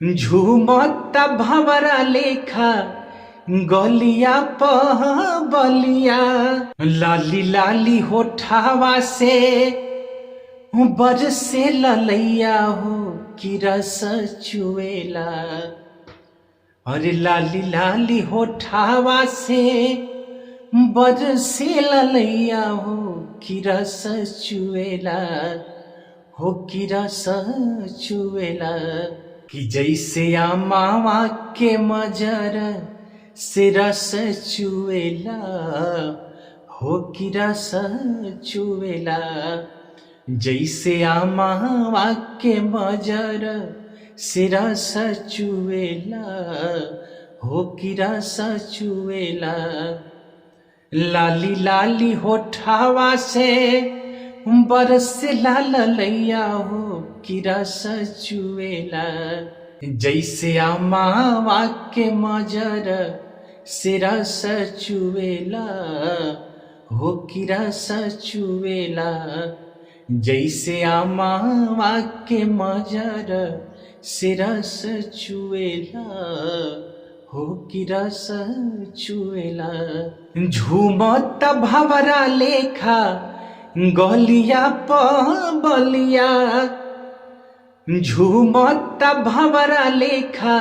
झूमता भंवरा लेखा गलिया पह बलिया, लाली लाली होठावा से बरसे ललैया हो कि रस चुएला। अरे लाली लाली होठावा से बरसे ललैया हो कि रस चुएला, हो कि रस चुएला। कि जैसे आमावा के मजर से रस चुएला, हो कि रस चुएला। जैसे आमावा के मजर से रस चुएला, हो कि रस चुएला। लाली लाली होठावा से बरसे ललैया हो कि रस चुएला। जैसे आमावा के मजर से रस चुएला, हो कि रस चुएला। जैसे आमावा के मजर से रस चुएला, हो कि रस चुएला। झूमत भंवरा लेखा गलिया पह बलिया, झूमत भंवरा लेखा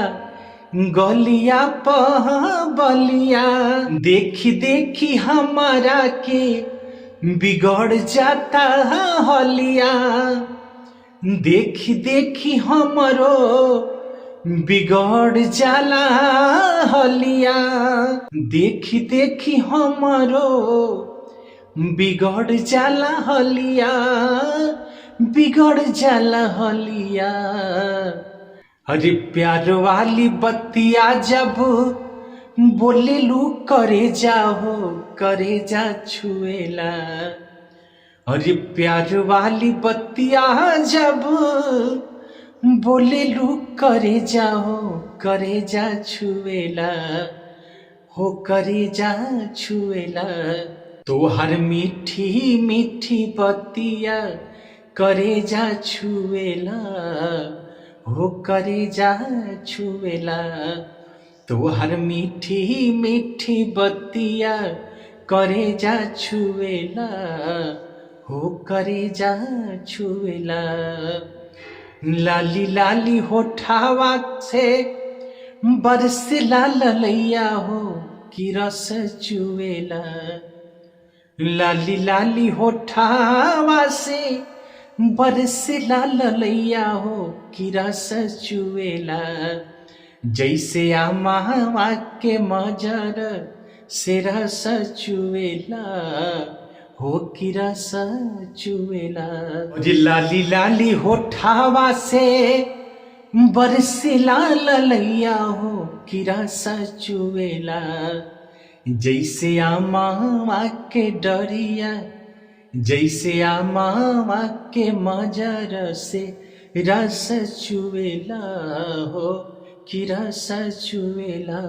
गलिया पह बलिया। देखी देखी हमारा के बिगड़ जाता हलिया, देखी देखी हमरो बिगड़ जाला हलिया। देखी देखी हमरो बिगड़ जाला हलिया, बिगड़ जाला हलिया। अरे प्यार वाली बत्तिया जब बोले लू करे जाओ करे जा छुएला। अरे प्यार वाली बत्तिया जब बोले लू करे जाओ करे जा छुएला, हो करे जा छुएला। तो हर मीठी मीठी बत्तिया करे जा छुएला, हो करे जा छुएला। तो हर मीठी मीठी बत्तिया करे जा छुएला, हो करे जा छुएला। लाली लाली होठावा से बरसे ललैया हो कि रस चुएला। लाली लाली होठावा से बरसे ललैया हो कि रस चुएला। जैसे आमावा के मजर से रस चुएला, हो कि रस चुएला। लाली लाली होठावा से बरसे ललैया हो कि रस चुएला। जैसे आमावा के डरिया, जैसे आमावा के मजर से रस चुएला, हो कि रस चुएला।